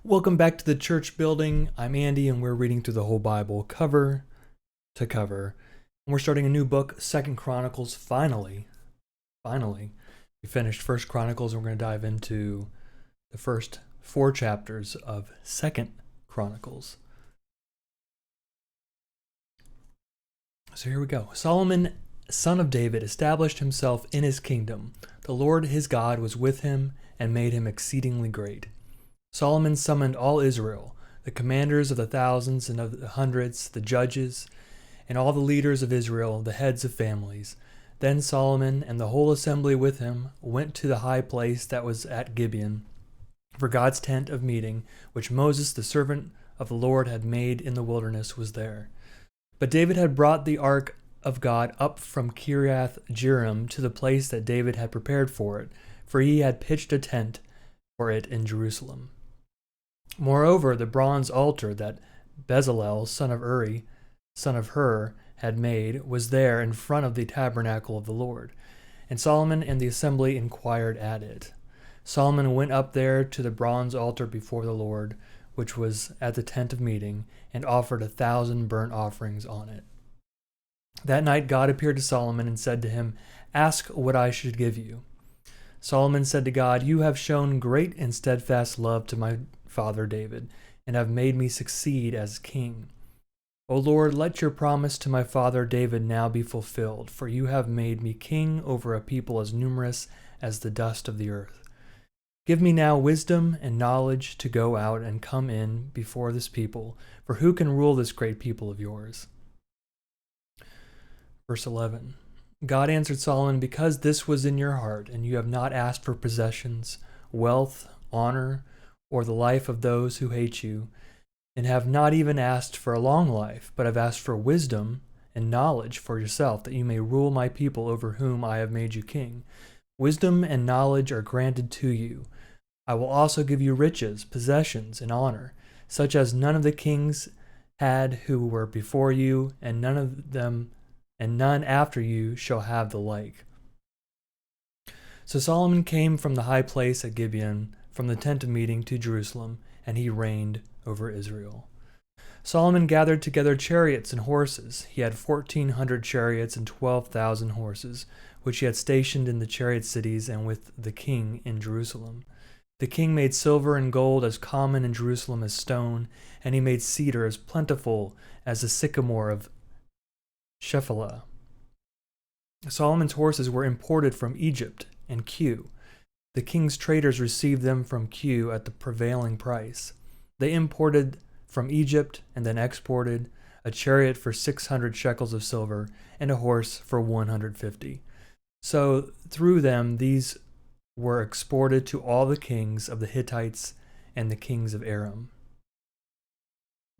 Welcome back to the church building. I'm Andy, and we're reading through the whole Bible, cover to cover. And we're starting a new book, 2nd Chronicles. Finally, we finished 1st Chronicles, and we're going to dive into the first 4 chapters of 2nd Chronicles. So here we go. Solomon, son of David, established himself in his kingdom. The Lord his God was with him and made him exceedingly great. Solomon summoned all Israel, the commanders of the thousands and of the hundreds, the judges, and all the leaders of Israel, the heads of families. Then Solomon and the whole assembly with him went to the high place that was at Gibeon, for God's tent of meeting, which Moses the servant of the Lord had made in the wilderness, was there. But David had brought the ark of God up from Kiriath Jearim to the place that David had prepared for it, for he had pitched a tent for it in Jerusalem. Moreover, the bronze altar that Bezalel, son of Uri, son of Hur, had made, was there in front of the tabernacle of the Lord. And Solomon and the assembly inquired at it. Solomon went up there to the bronze altar before the Lord, which was at the tent of meeting, and offered 1,000 burnt offerings on it. That night God appeared to Solomon and said to him, "Ask what I should give you." Solomon said to God, "You have shown great and steadfast love to my father David, and have made me succeed as king. O Lord, let your promise to my father David now be fulfilled, for you have made me king over a people as numerous as the dust of the earth. Give me now wisdom and knowledge to go out and come in before this people, for who can rule this great people of yours?" Verse 11. God answered Solomon, "Because this was in your heart, and you have not asked for possessions, wealth, honor, or the life of those who hate you, and have not even asked for a long life, but have asked for wisdom and knowledge for yourself, that you may rule my people over whom I have made you king. Wisdom and knowledge are granted to you. I will also give you riches, possessions, and honor, such as none of the kings had who were before you, and none after you shall have the like." So Solomon came from the high place at Gibeon, from the tent of meeting, to Jerusalem, and he reigned over Israel. Solomon gathered together chariots and horses. He had 1,400 chariots and 12,000 horses, which he had stationed in the chariot cities and with the king in Jerusalem. The king made silver and gold as common in Jerusalem as stone, and he made cedar as plentiful as the sycamore of Shephelah. Solomon's horses were imported from Egypt and Kew. The king's traders received them from Kew at the prevailing price. They imported from Egypt and then exported a chariot for 600 shekels of silver and a horse for 150. So through them these were exported to all the kings of the Hittites and the kings of Aram.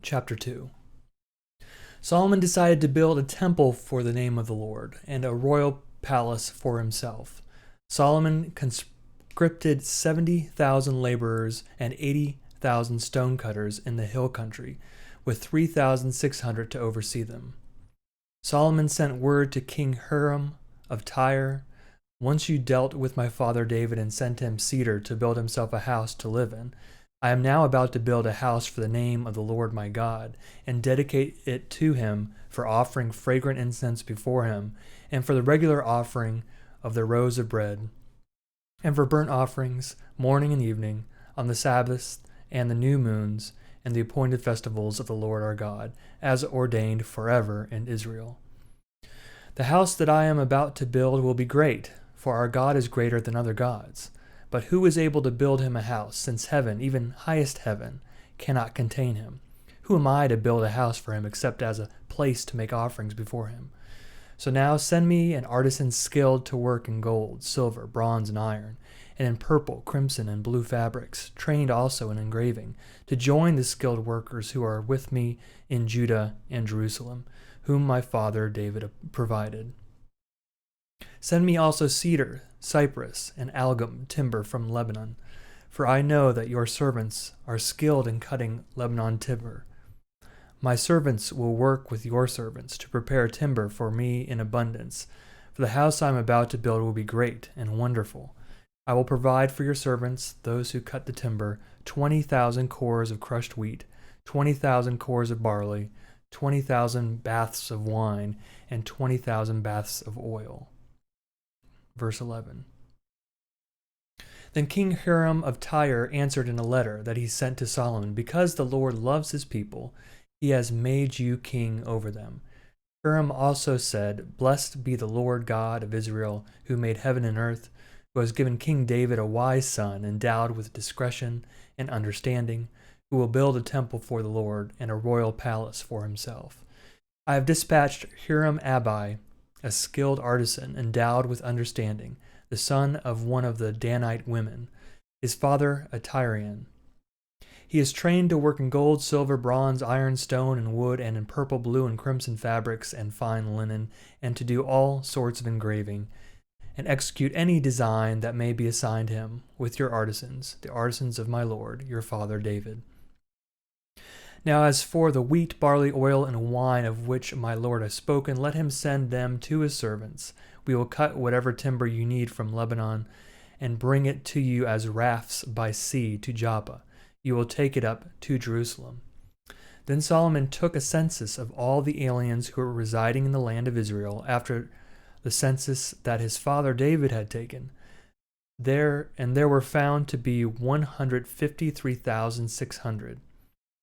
Chapter 2. Solomon decided to build a temple for the name of the Lord and a royal palace for himself. Solomon conscripted 70,000 laborers and 80,000 stonecutters in the hill country, with 3,600 to oversee them. Solomon sent word to King Hiram of Tyre, "Once you dealt with my father David and sent him cedar to build himself a house to live in. I am now about to build a house for the name of the Lord my God, and dedicate it to him for offering fragrant incense before him, and for the regular offering of the rows of bread, and for burnt offerings, morning and evening, on the Sabbaths and the new moons, and the appointed festivals of the Lord our God, as ordained forever in Israel. The house that I am about to build will be great, for our God is greater than other gods. But who is able to build him a house, since heaven, even highest heaven, cannot contain him? Who am I to build a house for him, except as a place to make offerings before him? So now send me an artisan skilled to work in gold, silver, bronze, and iron, and in purple, crimson, and blue fabrics, trained also in engraving, to join the skilled workers who are with me in Judah and Jerusalem, whom my father David provided. Send me also cedar, cypress, and algum timber from Lebanon, for I know that your servants are skilled in cutting Lebanon timber. My servants will work with your servants to prepare timber for me in abundance, for the house I am about to build will be great and wonderful. I will provide for your servants, those who cut the timber, 20,000 cores of crushed wheat, 20,000 cores of barley, 20,000 baths of wine, and 20,000 baths of oil. Verse 11. Then King Hiram of Tyre answered in a letter that he sent to Solomon, because the Lord loves his people, he has made you king over them. Hiram also said, Blessed be the Lord God of Israel, who made heaven and earth, who has given King David a wise son, endowed with discretion and understanding, who will build a temple for the Lord and a royal palace for himself. I have dispatched Hiram Abi, a skilled artisan, endowed with understanding, the son of one of the Danite women, his father a Tyrian. He is trained to work in gold, silver, bronze, iron, stone, and wood, and in purple, blue, and crimson fabrics and fine linen, and to do all sorts of engraving, and execute any design that may be assigned him, with your artisans, the artisans of my lord, your father David. Now as for the wheat, barley, oil, and wine of which my lord has spoken, let him send them to his servants. We will cut whatever timber you need from Lebanon, and bring it to you as rafts by sea to Joppa. You will take it up to Jerusalem. Then Solomon took a census of all the aliens who were residing in the land of Israel after the census that his father David had taken. There were found to be 153,600.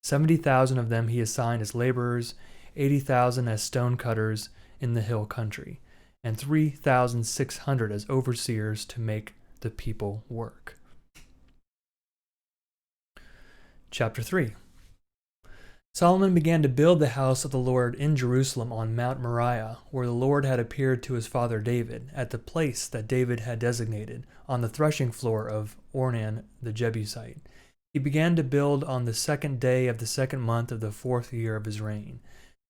70,000 of them he assigned as laborers, 80,000 as stone cutters in the hill country, and 3,600 as overseers to make the people work. Chapter 3. Solomon began to build the house of the Lord in Jerusalem on Mount Moriah, where the Lord had appeared to his father David, at the place that David had designated, on the threshing floor of Ornan the Jebusite. He began to build on the 2nd day of the 2nd month of the 4th year of his reign.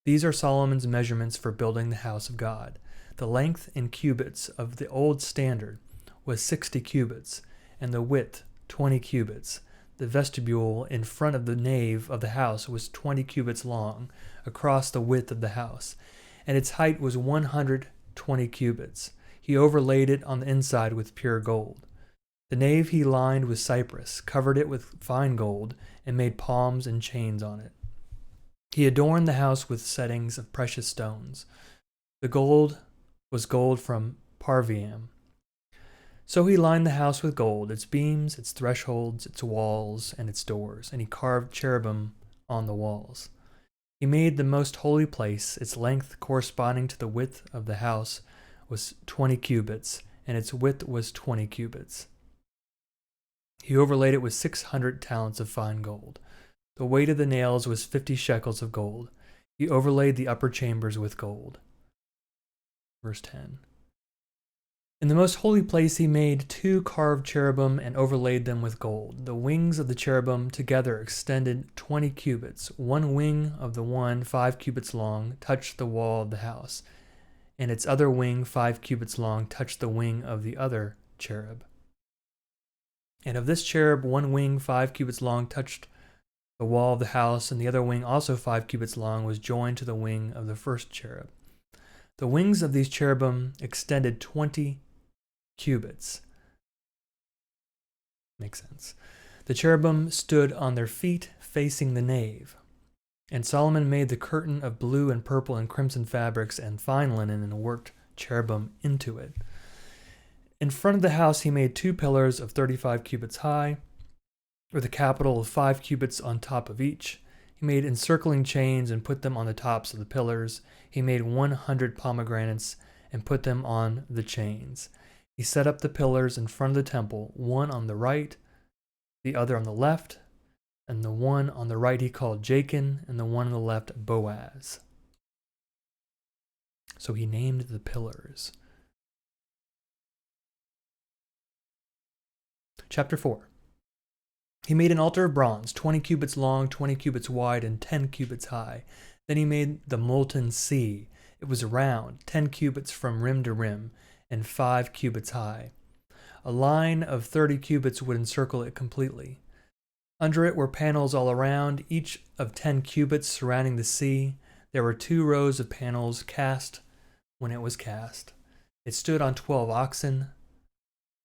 These are Solomon's measurements for building the house of God. The length in cubits of the old standard was 60 cubits, and the width 20 cubits. The vestibule in front of the nave of the house was 20 cubits long, across the width of the house, and its height was 120 cubits. He overlaid it on the inside with pure gold. The nave he lined with cypress, covered it with fine gold, and made palms and chains on it. He adorned the house with settings of precious stones. The gold was gold from Parvaim. So he lined the house with gold, its beams, its thresholds, its walls, and its doors, and he carved cherubim on the walls. He made the most holy place. Its length corresponding to the width of the house was 20 cubits, and its width was 20 cubits. He overlaid it with 600 talents of fine gold. The weight of the nails was 50 shekels of gold. He overlaid the upper chambers with gold. Verse 10. In the most holy place he made 2 carved cherubim and overlaid them with gold. The wings of the cherubim together extended 20 cubits. One wing of the one 5 cubits long touched the wall of the house, and its other wing 5 cubits long touched the wing of the other cherub. And of this cherub, one wing 5 cubits long touched the wall of the house, and the other wing, also 5 cubits long, was joined to the wing of the first cherub. The wings of these cherubim extended 20 cubits. Makes sense. The cherubim stood on their feet facing the nave. And Solomon made the curtain of blue and purple and crimson fabrics and fine linen and worked cherubim into it. In front of the house he made 2 pillars of 35 cubits high, with a capital of 5 cubits on top of each. He made encircling chains and put them on the tops of the pillars. He made 100 pomegranates and put them on the chains. He set up the pillars in front of the temple, one on the right, the other on the left, and the one on the right he called Jachin, and the one on the left Boaz. So he named the pillars. Chapter 4. He made an altar of bronze, 20 cubits long, 20 cubits wide, and 10 cubits high. Then he made the molten sea. It was round, 10 cubits from rim to rim, and 5 cubits high. A line of 30 cubits would encircle it completely. Under it were panels all around, each of 10 cubits surrounding the sea. There were 2 rows of panels cast when it was cast. It stood on 12 oxen.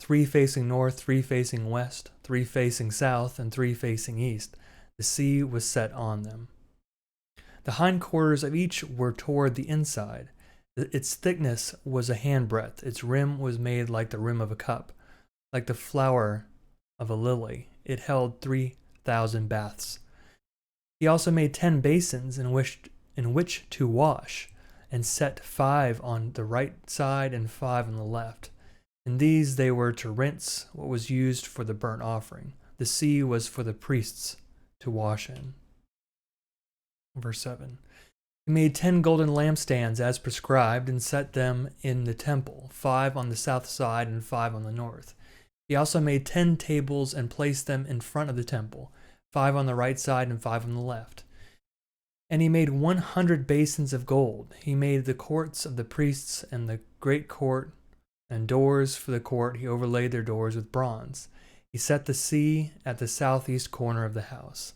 3 facing north, 3 facing west, 3 facing south, and 3 facing east. The sea was set on them. The hindquarters of each were toward the inside. Its thickness was a handbreadth. Its rim was made like the rim of a cup, like the flower of a lily. It held 3,000 baths. He also made 10 basins in which to wash, and set 5 on the right side and 5 on the left. In these they were to rinse what was used for the burnt offering. The sea was for the priests to wash in. Verse 7. He made 10 golden lampstands as prescribed and set them in the temple, 5 on the south side and 5 on the north. He also made 10 tables and placed them in front of the temple, 5 on the right side and 5 on the left. And he made 100 basins of gold. He made the courts of the priests and the great court and doors for the court. He overlaid their doors with bronze. He set the sea at the southeast corner of the house.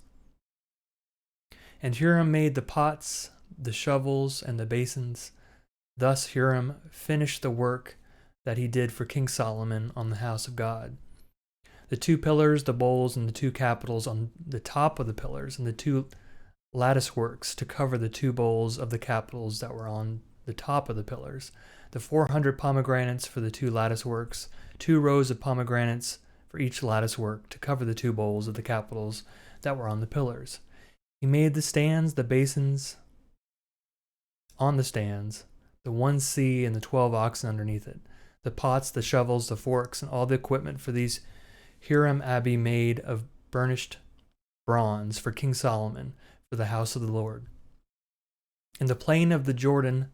And Huram made the pots, the shovels, and the basins. Thus Huram finished the work that he did for King Solomon on the house of God. The 2 pillars, the bowls, and the 2 capitals on the top of the pillars, and the 2 lattice works to cover the 2 bowls of the capitals that were on the top of the pillars, the 400 pomegranates for the 2 lattice works, 2 rows of pomegranates for each lattice work to cover the 2 bowls of the capitals that were on the pillars. He made the stands, the basins on the stands, the 1 sea and the 12 oxen underneath it, the pots, the shovels, the forks, and all the equipment for these Huram-Abi made of burnished bronze for King Solomon for the house of the Lord. In the plain of the Jordan,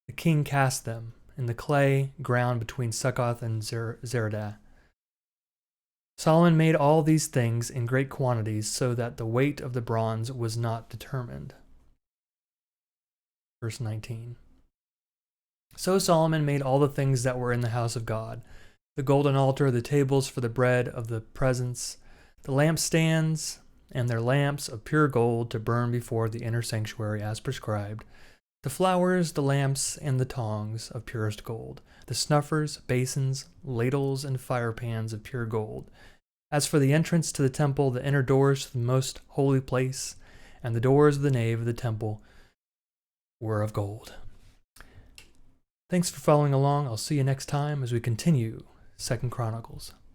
the king cast them in the clay ground between Succoth and Zeradah. Solomon made all these things in great quantities so that the weight of the bronze was not determined. Verse 19. So Solomon made all the things that were in the house of God, the golden altar, the tables for the bread of the presence, the lampstands, and their lamps of pure gold to burn before the inner sanctuary as prescribed, the flowers, the lamps, and the tongs of purest gold, the snuffers, basins, ladles, and fire pans of pure gold. As for the entrance to the temple, the inner doors to the most holy place, and the doors of the nave of the temple were of gold. Thanks for following along. I'll see you next time as we continue 2 Chronicles.